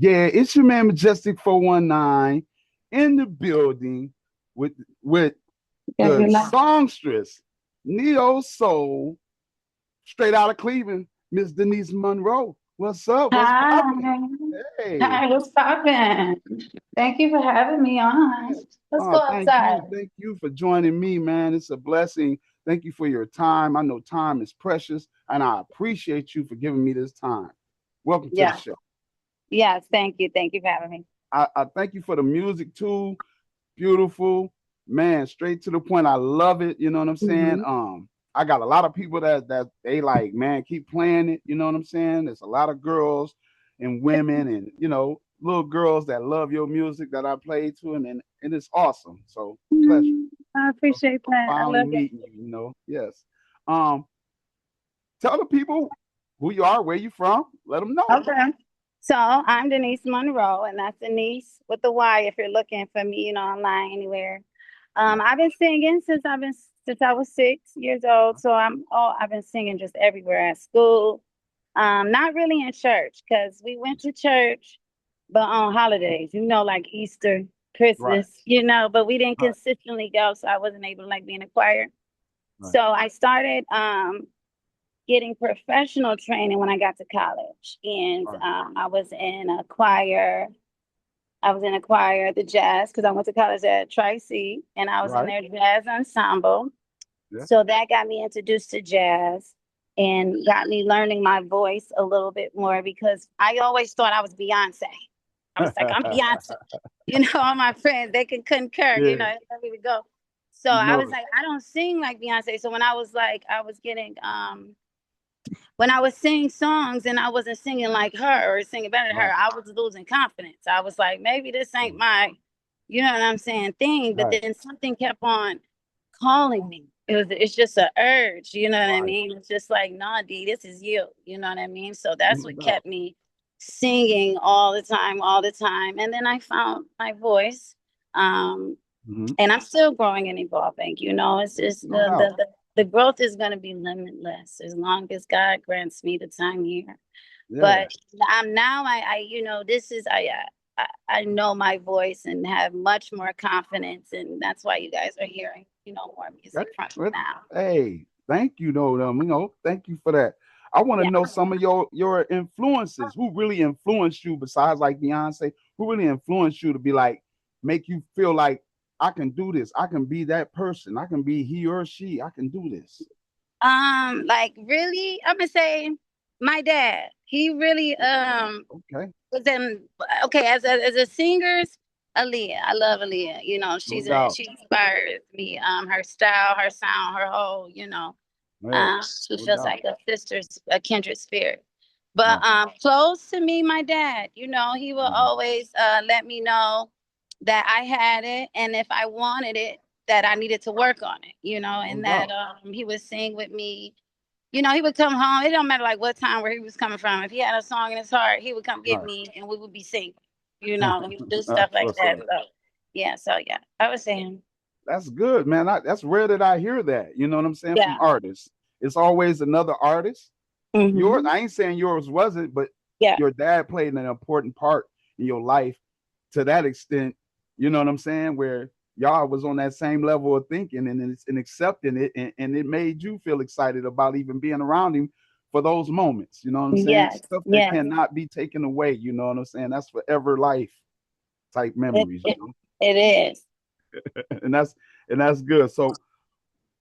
Yeah, it's your man Majestic 419 in the building with with Yeah, the you like. songstress, neo soul, straight out of Cleveland, Miss Denyse Monroe. What's up? What's poppin'? Hi. Hey, Hi, what's poppin'? Thank you for having me on. yeah. Let's go Oh, outside. thank you for joining me, man. It's a blessing. Thank you for your time. I know time is precious, and I appreciate you for giving me this time. Welcome to the Yeah. show. Yes, thank you. Thank you for having me. I thank you for the music too. Beautiful, man, straight to the point. I love it. You know what I'm saying? Hmm. I got a lot of people that they like, man, keep playing it. You know what I'm saying? There's a lot of girls and women and little girls that love your music that I play to, and it's awesome. So pleasure. I So appreciate that. I finally love it. meeting you. Yes. Um, tell the people who you are, where you from. Let them know. Okay. So I'm Denyse Monroe, and that's Denise with the Y if you're looking for me, online anywhere. Right. I've been singing since I was 6 years old. So I've been singing just everywhere at school. Not really in church because we went to church, but on holidays, like Easter, Right. Christmas, but we didn't Right. consistently go, so I wasn't able to like be in a choir. Right. So I started getting professional training when I got to college, and Right. I was in a choir. I was in a choir at the jazz because I went to college at Tri-C, and I was in Right. their jazz ensemble. Yeah. So that got me introduced to jazz and got me learning my voice a little bit more because I always thought I was Beyonce. I was like, I'm Beyonce. All my friends, they can concur, Yeah. that's where we go. So You I know was it. like, I don't sing like Beyonce. So when I was like, when I was singing songs and I wasn't singing like her or singing better than her, Right. I was losing confidence. I was like, maybe this ain't my, you know what I'm saying, thing. But Right. then something kept on calling me. It's just an urge, you know what I Right. mean? It's just like, nah, D, this is you. You know what I mean? So that's No what doubt. kept me singing all the time, all the time. And then I found my voice. Um, Hmm. and I'm still growing and evolving. It's just No doubt. the growth is going to be limitless as long as God grants me the time here. Yeah. But I'm now this is I know my voice and have much more confidence, and that's why you guys are hearing more Okay. music from me Well, now. hey, thank you, though. Thank you for that. I want to Yeah. know some of your influences. Who really influenced you besides like Beyonce? Who really influenced you to be like, make you feel like I can do this. I can be that person. I can be he or she. I can do this. Like really, I'm gonna say my dad. He really Okay. was in okay as a singers. Aaliyah, I love Aaliyah. No doubt. She inspires me. Her style, her sound, her whole. Yeah. She No feels doubt. like a kindred spirit. But Right. close to me, my dad. He will Mhm. always let me know that I had it, and if I wanted it, that I needed to work on it. No And that doubt. he would sing with me. He would come home. It don't matter like what time where he was coming from. If he had a song in his heart, he would come get Right. me and we would be singing. He would do stuff That's like what's that. up. So yeah, I was saying, That's good, man. That's rare that I hear that. You know what I'm saying from yeah. artists. It's always another artist. Yours, Hmm. I ain't saying yours wasn't, but Yeah. your dad played an important part in your life to that extent. You know what I'm saying? Where y'all was on that same level of thinking and accepting it, and it made you feel excited about even being around him for those moments. You know what I'm saying? Yes. Stuff that Yes. cannot be taken away. You know what I'm saying? That's forever life type It, memories. it, it is. And that's good. So,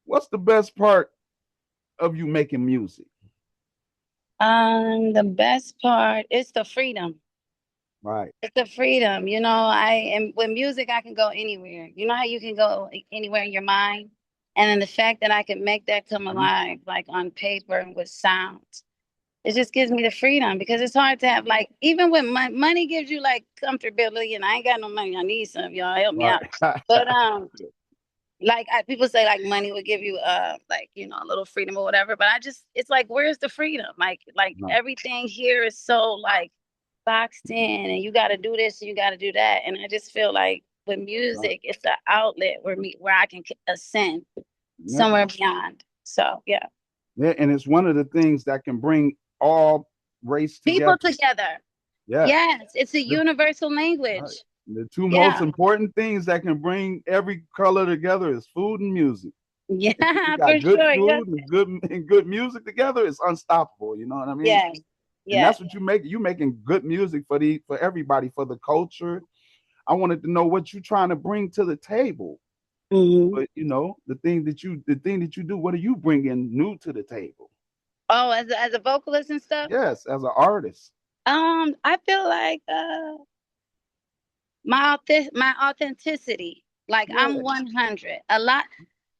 what's the best part of you making music? The best part is the freedom. Right. It's the freedom. I am with music. I can go anywhere. You know how you can go anywhere in your mind, and then the fact that I can make that come Mhm. alive, like on paper and with sound. It just gives me the freedom because it's hard to have like even when money gives you like comfortability and I ain't got no money, I need some, y'all help me Right. out. But like people say like money would give you like a little freedom or whatever, but I just it's like where's the freedom? Like Right. everything here is so like boxed in and you got to do this and you got to do that, and I just feel like with Right. music it's the outlet where I can ascend Yeah. somewhere beyond. So yeah, Yeah. And it's one of the things that can bring all race people together. together. Yes. Yes, it's a The, universal right. language. The two most Yeah. important things that can bring every color together is food and music. And when you Yeah, got for good sure. Yes. food and good music together, it's unstoppable. You know what I mean? Yes. And Yes. that's what you make. You making good music for everybody, for the culture. I wanted to know what you trying to bring to the table. Hmm. But the thing that you do, what are you bringing new to the table? Oh, as a vocalist and stuff. Yes, as an artist. I feel like my authenticity. Like I'm Yeah. 100. A lot.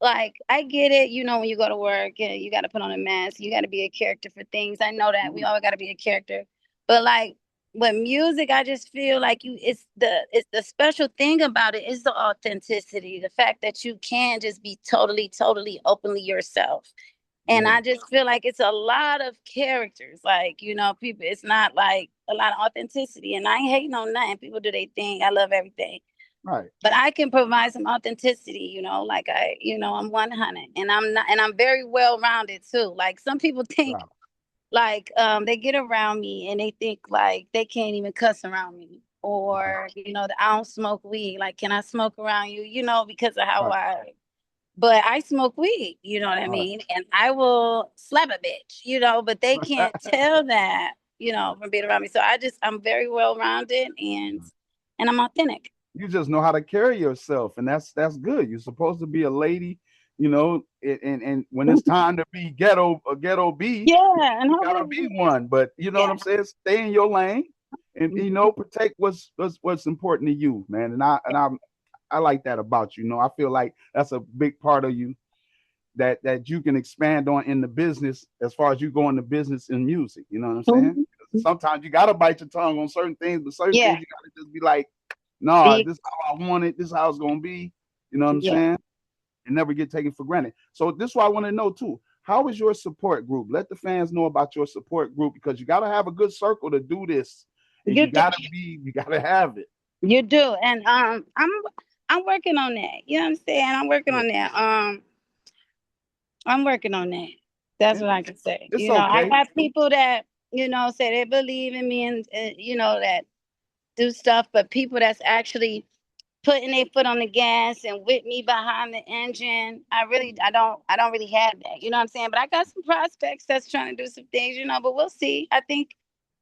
Like I get it. When you go to work, you got to put on a mask. You got to be a character for things. I know that we Mhm. all got to be a character. But like with music, I just feel like it's the special thing about it is the authenticity. The fact that you can just be totally, totally, openly yourself. And Yeah. I just feel like it's a lot of characters. Like, people, it's not like a lot of authenticity. And I ain't hating on nothing. People do their thing. I love everything. Right. But I can provide some authenticity, like I'm 100 and I'm not, and I'm very well rounded too. Like some people think Wow. like they get around me and they think like they can't even cuss around me. Mhm. Or, that I don't smoke weed. Like, can I smoke around you? Because of how Right. but I smoke weed, you know what I Right. mean? And I will slap a bitch, but they can't tell that, from being around me. So I'm very well rounded and I'm authentic. You just know how to carry yourself, and that's good. You're supposed to be a lady, and when it's time to be ghetto B, Yeah, and you gotta be hopefully, one. But you know what yeah. I'm saying? Stay in your lane, and Mhm. protect what's important to you, man. And I like that about you. I feel like that's a big part of you that you can expand on in the business as far as you go into business in music. You know what I'm saying? Mhm. Sometimes you gotta bite your tongue on certain things, but certain Yeah, things you gotta just be like, no, be- this is how I want it, this is how it's gonna be. You know what I'm yeah. saying? And never get taken for granted. So this is what I want to know too. How is your support group? Let the fans know about your support group because you gotta have a good circle to do this. And You do, you gotta have it. you do, and I'm working on that. You know what I'm saying? I'm working Yeah. on that. I'm working on that. That's And what I can say. it's I okay. have people that say they believe in me and that do stuff, but people that's actually putting their foot on the gas and with me behind the engine. I don't really have that. You know what I'm saying? But I got some prospects that's trying to do some things, but we'll see. I think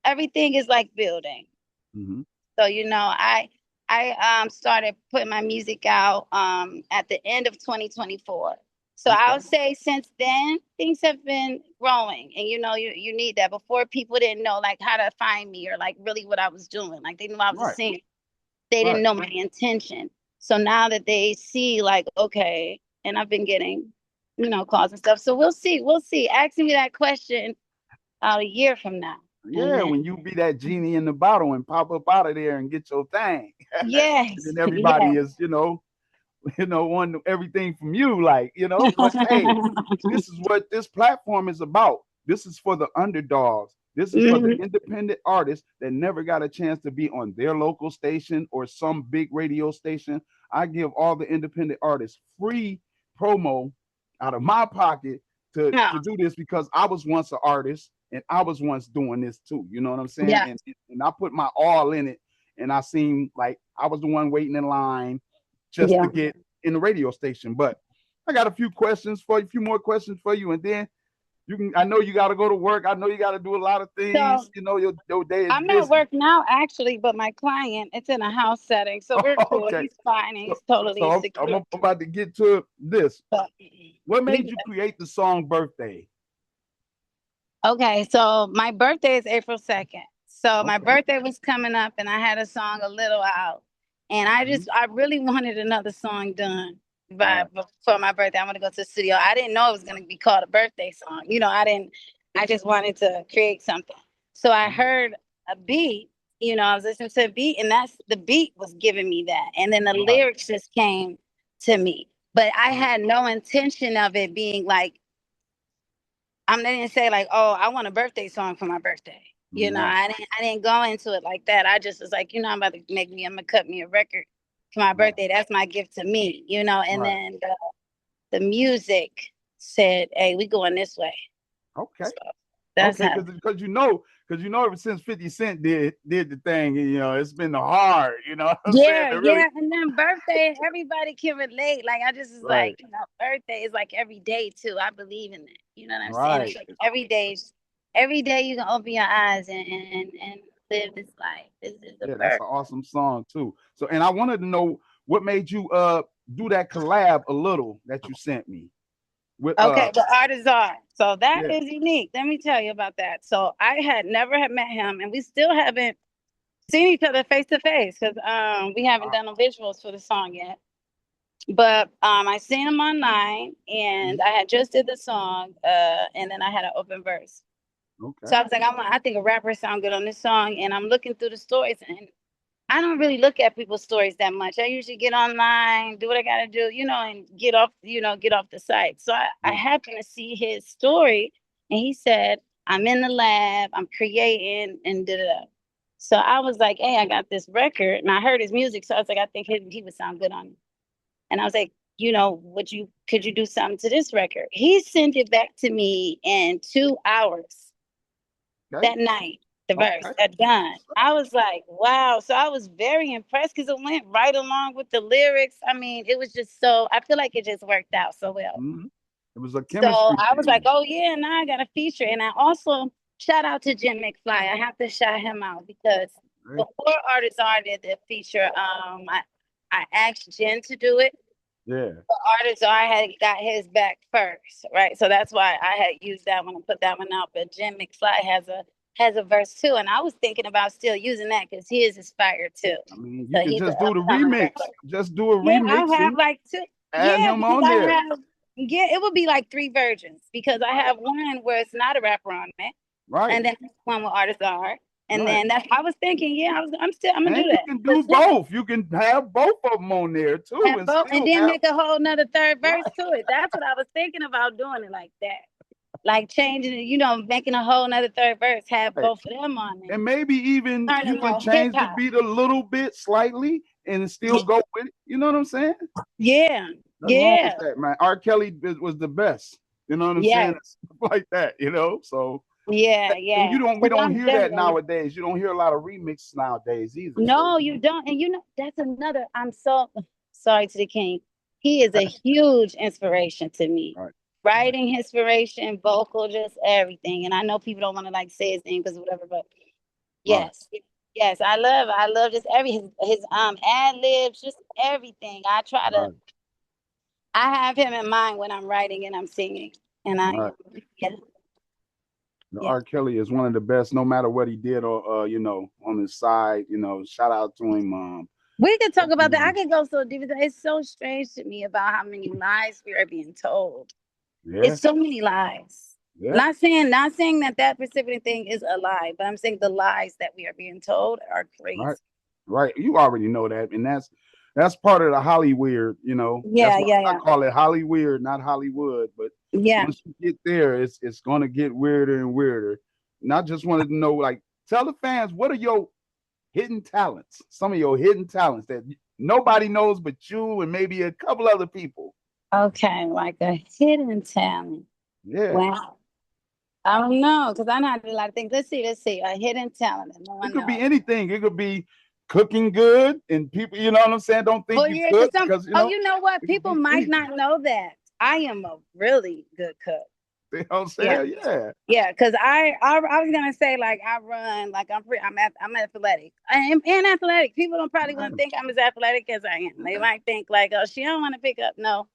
everything is like building. Hmm. So I started putting my music out at the end of 2024. So Okay. I'll say since then things have been growing, and you need that. Before, people didn't know like how to find me or like really what I was doing. Like they knew I was a Right. singer, they didn't Right. know my intention. So now that they see, like, okay, and I've been getting, calls and stuff. So we'll see. We'll see. Ask me that question a year from now. And Yeah, then, when you be that genie in the bottle and pop up out of there and get your thing. And yes, then everybody yes. is, wanting everything from you, like, but hey, this is what this platform is about. This is for the underdogs. This is for the Mhm. independent artists that never got a chance to be on their local station or some big radio station. I give all the independent artists free promo out of my pocket Yeah, to do this because I was once an artist and I was once doing this too. You know what I'm saying? yeah, And I put my all in it, and I seemed like I was the one waiting in line just to yeah. get in the radio station. But I got a few questions for you, a few more questions for you, and then you can. I know you got to go to work. I know you got to do a lot of things. So Your day is I'm at busy. work now, actually, but my client, it's in a house setting, so we're cool. Okay, He's fine and so he's totally I'm secure. about to get to this. But What made we you create the song "Birthday"? Okay, so my birthday is April 2nd. So my Okay. birthday was coming up and I had a song a little out. And Mhm. I really wanted another song done Right. for my birthday. I want to go to the studio. I didn't know it was going to be called a birthday song. I just wanted to create something. So I Right. heard a beat, I was listening to a beat and that's the beat was giving me that. And then the Right. lyrics just came to me. But I Right. had no intention of it being like, they didn't say like, oh, I want a birthday song for my birthday. Right. I didn't go into it like that. I just was like, I'm about to I'm gonna cut me a record for my Right. birthday. That's my gift to me, and Right. then the music said, hey, we going this way. Okay. So That's Okay, how. because ever since 50 Cent did the thing, it's been hard, what I'm saying, Yeah, to really yeah. And then birthday, everybody can relate. Like I just was like, right, birthday is like every day too. I believe in that. You know what I'm saying? It's right. like every day you can open your eyes and live this life. This is a Yeah, that's birth. an awesome song too. So, and I wanted to know what made you do that collab a little that you sent me with Okay, the artists are. So that yeah, is unique. Let me tell you about that. So I had never had met him and we still haven't seen each other face to face because we haven't uh, done no visuals for the song yet. But I seen him online and mhm, I had just did the song, and then I had an open verse. So okay. I was like, I think a rapper sound good on this song, and I'm looking through the stories, and I don't really look at people's stories that much. I usually get online, do what I gotta do, and get off the site. So I Yeah. happened to see his story, and he said, "I'm in the lab, I'm creating, and da da da." So I was like, "Hey, I got this record," and I heard his music, so I was like, "I think he would sound good on it." And I was like, could you do something to this record? He sent it back to me in 2 hours Okay. that night, the verse, Okay. that done. I was like, wow. So I was very impressed because it went right along with the lyrics. I mean, it was just I feel like it just worked out so well. Mhm. It was a So chemistry I was like, thing. oh yeah, now I got a feature. And I also shout out to Jim McFly. I have to shout him out because Right? before Artists Are did the feature, I asked Jen to do it. Yeah. Artist I had got his back first, right? So that's why I had used that one and put that one out. But Jim McFly has a verse too, and I was thinking about still using that because his is fire too. I mean, you So can he's an just do the upcoming remix. rapper. Just do a Yeah, I remix have and like two. add Yeah, him because on I there. have. Yeah, it would be like three versions because I have one where it's not a rapper on it, Right. and then one where artists are, and Right. then that I was thinking, yeah, I'm gonna And do you that. can But do both. You can have both of them on there too have and both, and still then have make a whole nother third verse right. to it. That's what I was thinking about doing it like that. Like changing it, making a whole nother third verse, have Right. both of them on it. And maybe even Turn you it can more hip change the hop. beat a little bit slightly and still go with it. You know what I'm saying? Yeah, Nothing wrong yeah, with that, man. R. Kelly was the best. You know what I'm saying? yes, Stuff like that. So yeah, and yeah. we Because don't I'm hear that definitely nowadays. You don't hear a lot of remixes nowadays either. So no, you don't. And that's another. I'm so sorry to the king. He is a huge inspiration to me. right, right, Writing inspiration, vocal, just everything. And I know people don't want to like say his name because whatever, but right, yes. Yes, I love just his ad libs, just everything. right, I have him in mind when I'm writing and I'm singing. And right. yeah, The yeah. R. Kelly is one of the best, no matter what he did or on his side. Shout out to him. We could talk Hope about that. I he- could go so deep. It's so strange to me about how many lies we are being told. yeah, It's so many lies. yeah, Not saying that specific thing is a lie, but I'm saying the lies that we are being told are crazy. right, right. You already know that, and that's part of the Hollyweird. That's Yeah, why yeah, I yeah, call it Hollyweird, not Hollywood. But yeah. once you get there, it's gonna get weirder and weirder. And I just wanted to know, like, tell the fans what are your hidden talents, some of your hidden talents that nobody knows but you and maybe a couple other people. Okay, like a hidden talent. Yeah, Wow. I don't know because I know how to do a lot of things. Let's see. A hidden talent that no it one could be knows. anything. It could be cooking good, and people, you know what I'm saying, don't think Well, you yeah, cook because because oh, you know what? it could People be might anything. not know that I am a really good cook. You know what I'm Yeah, saying? Yeah, yeah. Because I was gonna say like I run like I'm athletic. I am athletic. People don't probably want to think I'm as athletic as I am. They might think like, oh, she don't want to pick up. No,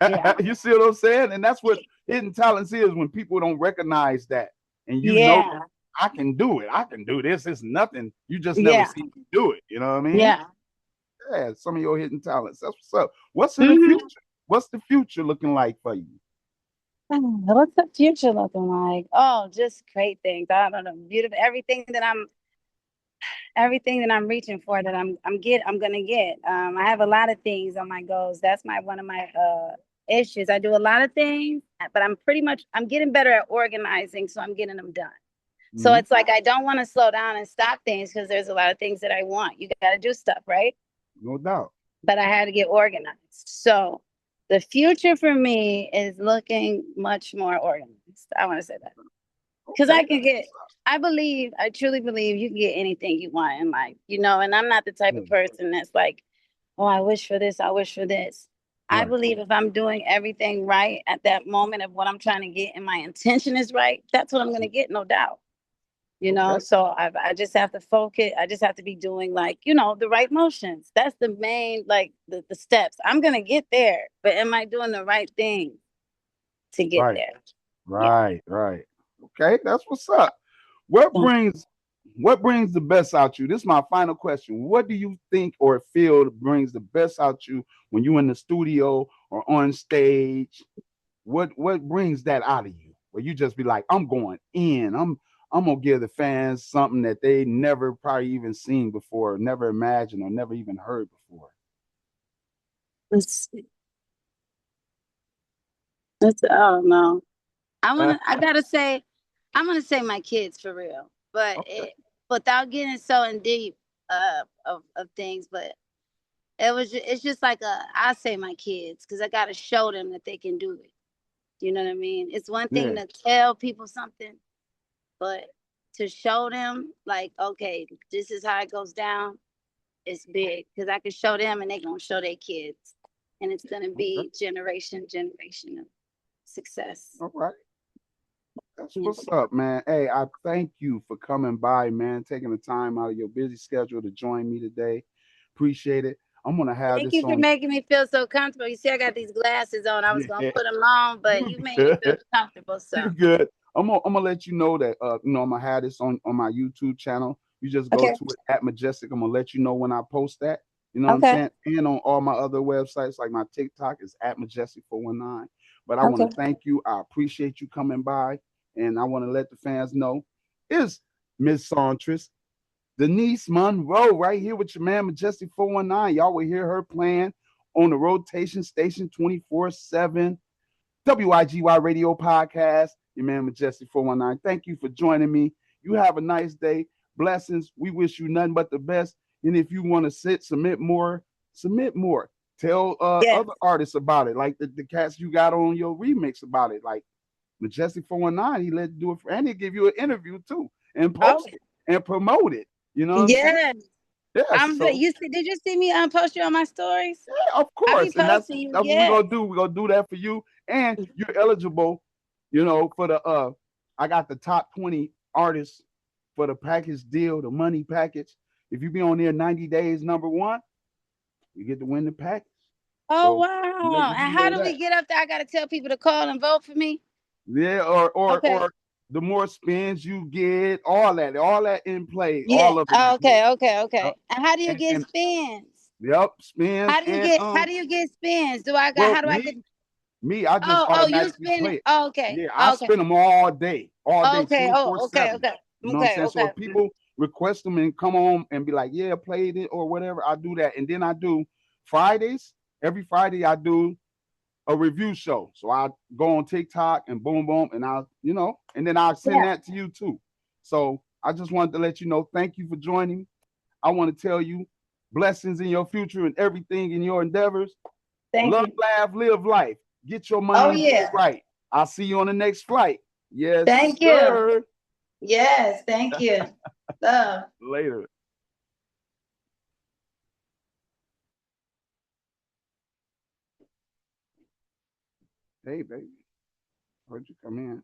yeah, you see what I'm saying? And that's what hidden talents is when people don't recognize that, and yeah, I can do it. I can do this. It's nothing. You just never yeah, see me do it. You know what I mean? yeah. Yeah, some of your hidden talents. That's what's up. What's in the Hmm. future? What's the future looking like for you? What's the future looking like? Oh, just great things. I don't know, beautiful. Everything that I'm reaching for that I'm gonna get. I have a lot of things on my goals. That's my one of my issues. I do a lot of things, but I'm getting better at organizing, so I'm getting them done. So Mm-hmm. it's like I don't want to slow down and stop things because there's a lot of things that I want. You got to do stuff, right? No doubt. But I had to get organized. So the future for me is looking much more organized. I want to say that. Because Okay, I can get, I truly believe you can get anything you want in life, and I'm not the type of good. person that's like, oh, I wish for this, I wish for this. I Right, believe if I'm doing everything right at that moment of what I'm trying to get and my intention is right, that's what I'm going to get, no doubt. okay, So I just have to focus. I just have to be doing like, the right motions. That's the main, like the steps. I'm going to get there, but am I doing the right thing to get right, there? Yeah. right. Okay, that's what's up. What So brings what brings the best out you? This is my final question. What do you think or feel brings the best out you when you're in the studio or on stage? What brings that out of you? Where you just be like, I'm going in. I'm gonna give the fans something that they never probably even seen before, never imagined, or never even heard before. let's see. I don't know. I gotta say, I'm gonna say my kids for real, but Okay. without getting so in deep of things, but it's just like I say my kids because I gotta show them that they can do it. You know what I mean? It's one thing Yeah. to tell people something, but to show them like, okay, this is how it goes down, it's big because I can show them and they gonna show their kids, and it's gonna Okay. be generation of success. All right. That's Yeah. what's up, man. Hey, I thank you for coming by, man, taking the time out of your busy schedule to join me today. Appreciate it. I'm gonna have Thank this you for on. making me feel so comfortable. You see, I got these glasses on. I was gonna Yeah, put them on, but you you made me feel good. comfortable. So You good. I'm gonna let you know that I'm gonna have this on my YouTube channel. You just go okay, to it at Majestic. I'm gonna let you know when I post that. You know what I'm okay, saying? And on all my other websites, like my TikTok is at Majestic 419. But I want okay. to thank you. I appreciate you coming by, and I want to let the fans know is Miss Sauntress, Denyse Monroe, right here with your man Majestic 419. Y'all will hear her playing on the rotation station 24/7. W.I.G.Y radio podcast. Your man Majestic 419. Thank you for joining me. You have a nice day. Blessings. We wish you nothing but the best. And if you want to submit more, submit more. Tell Yes. other artists about it, like the cats you got on your remix about it. Like Majestic 419, he let you do it for, and he give you an interview too and Oh, post it and promote it. You know what I'm saying? yes. Yes. I'm good. So You see? Did you see me post you on my stories? yeah, of I be course, and that's posting you. that's what we're Yes. gonna do. We're gonna do that for you, and you're eligible. For the I got the top 20 artists for the package deal, the money package. If you be on there 90 days, number one, you get to win the package. Oh So let wow! you And how know do we that. get up there? I gotta tell people to call and vote for me. Yeah, or Okay. the more spins you get, all that in play, Yeah. all of it in Oh, play. okay. Okay. Yep. Okay. And how do you get And spins? yep, spins and How do you get spins? well, How do I get? me, I just Oh, you automatically spin play it. it. Oh, okay. Yeah, I Oh, okay. spin them all day, Okay. Oh, 24 okay. 7. Okay. You know what I'm Okay. saying? So Okay. if people request them and come on and be like, yeah, played it or whatever, I do that. And then I do Fridays. Every Friday, I do a review show. So I go on TikTok and boom, boom, and and then I'll send Yeah. that to you too. So I just wanted to let you know, thank you for joining me. I want to tell you blessings in your future and everything in your endeavors. Thank Love, you. laugh, live life. Get your Oh money and do it yeah. right. I'll see you on the next flight. Yes, Thank you. sir. Yes. Thank you. Love. Later. Hey, baby. Heard you come in.